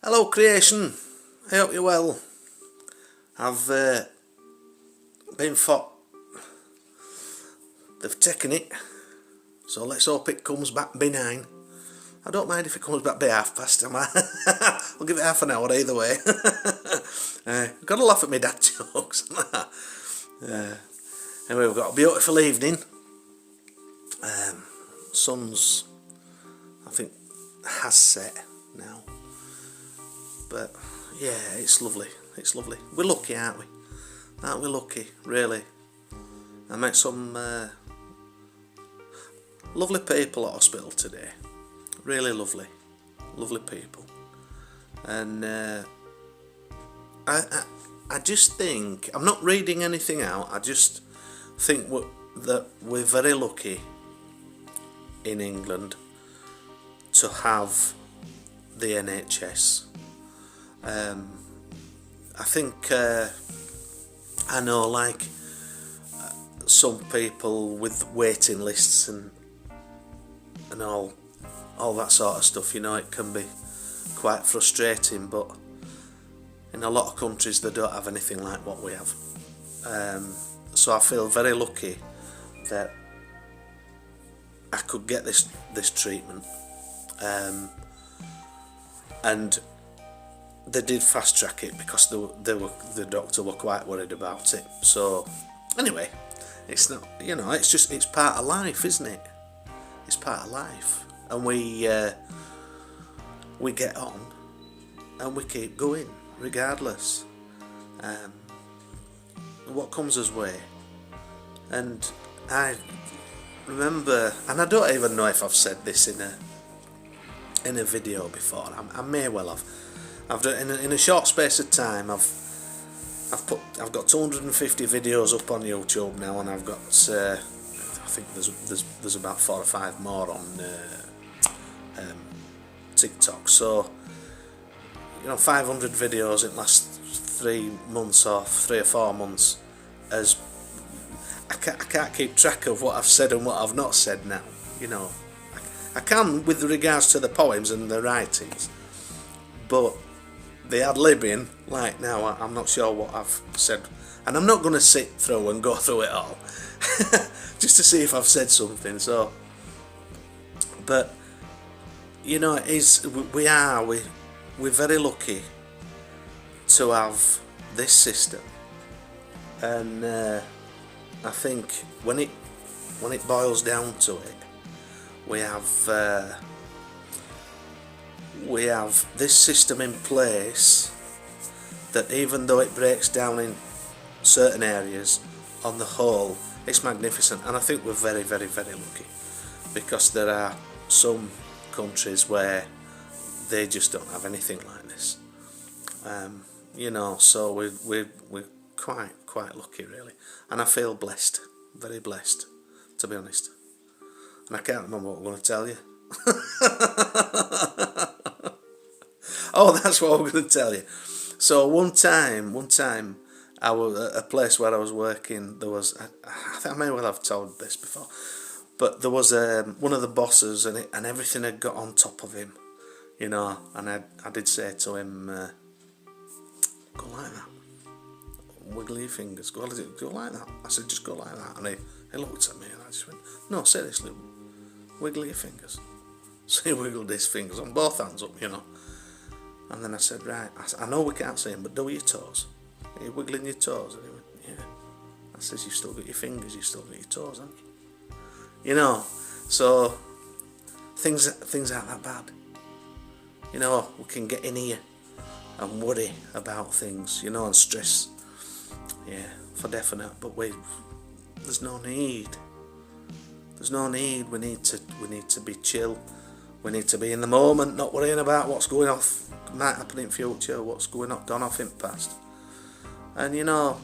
Hello creation, I hope you're well. I've been for... They've taken it, so let's hope it comes back benign. I don't mind if it comes back by past. I'll give it half an hour either way. Got to laugh at me dad jokes. Anyway, we've got a beautiful evening. Sun's, I think, has set now. But yeah, it's lovely. It's lovely. We're lucky, aren't we? Aren't we lucky? Really. I met some lovely people at hospital today. Really lovely people. And I just think, I'm not reading anything out. I just think that we're very lucky in England to have the NHS. I think I know, like some people with waiting lists and all that sort of stuff, you know, it can be quite frustrating, but in a lot of countries they don't have anything like what we have. So I feel very lucky that I could get this treatment, and they did fast track it because the doctor were quite worried about it. So anyway, it's not, you know, it's part of life, isn't it? It's part of life, and we get on and we keep going regardless. What comes as way. And I remember, and I don't even know if I've said this in a video before. I may well have. I've done in a short space of time. I've got 250 videos up on YouTube now, and I've got I think there's about 4 or 5 more on TikTok. So, you know, 500 videos in the last 3 months or 3 or 4 months. As I can't keep track of what I've said and what I've not said now. You know, I can with regards to the poems and the writings, but the ad-libbing, like now, I'm not sure what I've said, and I'm not going to sit through and go through it all just to see if I've said something. So, but you know, we're very lucky to have this system, and I think when it boils down to it, we have this system in place that, even though it breaks down in certain areas, on the whole it's magnificent. And I think we're very, very, very lucky, because there are some countries where they just don't have anything like this. You know, so we're quite lucky, really, and I feel blessed, very blessed, to be honest. And I can't remember what I'm going to tell you. Oh, that's what I'm going to tell you. So one time, I was at a place where I was working. There was, I think I may well have told this before, but there was one of the bosses, and everything had got on top of him, you know. And I did say to him, "Go like that, wiggle your fingers, go like that." I said, "Just go like that." And he looked at me, and I just went, "No, seriously, wiggle your fingers." So he wiggled his fingers on both hands up, you know. And then I said, "Right, I know we can't see him, but do your toes. Are you wiggling your toes?" And he went, "Yeah." I says, "You've still got your fingers, you've still got your toes, haven't you?" You know, so things aren't that bad. You know, we can get in here and worry about things, you know, and stress. Yeah, for definite. But there's no need. There's no need. We need to be chill. We need to be in the moment, not worrying about what's going off, might happen in future, what's gone off in the past. And you know,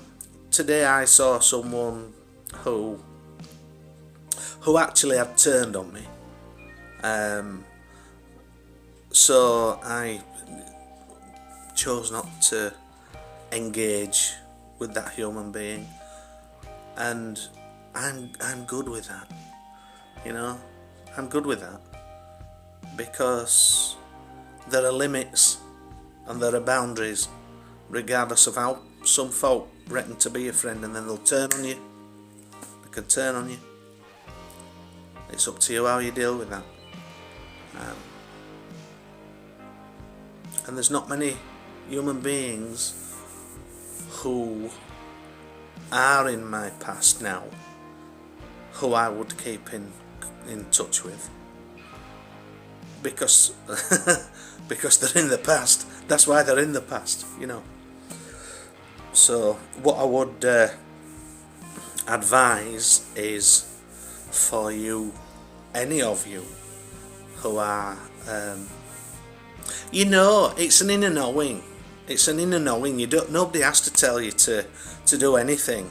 today I saw someone who actually had turned on me. So I chose not to engage with that human being, and I'm good with that. You know, I'm good with that, because there are limits and there are boundaries, regardless of how some folk reckon to be your friend, and then they'll turn on you. They can turn on you. It's up to you how you deal with that. And there's not many human beings who are in my past now who I would keep in touch with, because because they're in the past. That's why they're in the past, you know. So what I would advise is for you, any of you who are you know, it's an inner knowing. It's an inner knowing. Nobody has to tell you to do anything.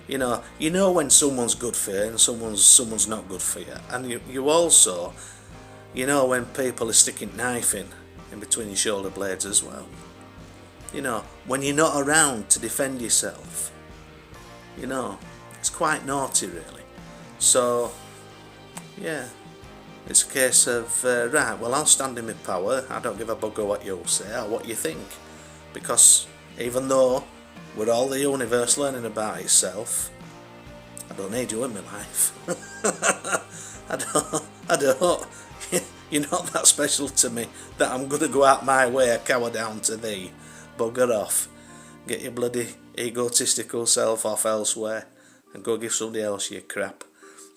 You know when someone's good for you and someone's not good for you. And you also, you know when people are sticking knife in between your shoulder blades as well. You know, when you're not around to defend yourself. You know, it's quite naughty really. So, yeah. It's a case of, right, well, I'll stand in my power. I don't give a bugger what you say or what you think. Because even though we're all the universe learning about itself, I don't need you in my life. I don't. You're not that special to me that I'm going to go out my way and cower down to thee. Bugger off. Get your bloody egotistical self off elsewhere and go give somebody else your crap.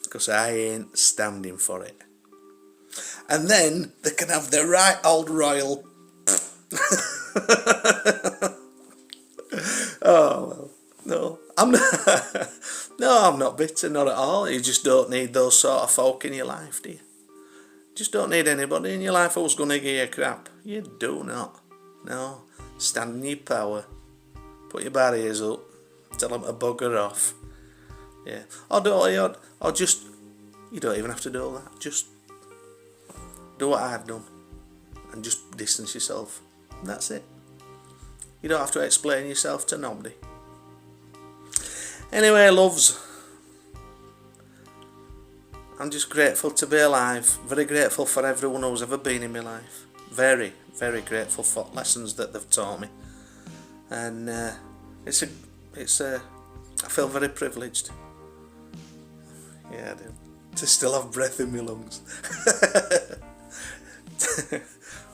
Because I ain't standing for it. And then they can have their right old royal. Oh well, no, I'm not. No, I'm not bitter, not at all. You just don't need those sort of folk in your life, do you? Just don't need anybody in your life who's going to give you crap. You do not. No, stand in your power. Put your barriers up. Tell them to bugger off. Yeah, or just. You don't even have to do all that. Just do what I've done and just distance yourself. That's it. You don't have to explain yourself to nobody. Anyway, loves, I'm just grateful to be alive. Very grateful for everyone who's ever been in my life. Very, very grateful for lessons that they've taught me. And I feel very privileged. Yeah, I do. To still have breath in my lungs.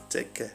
Take care.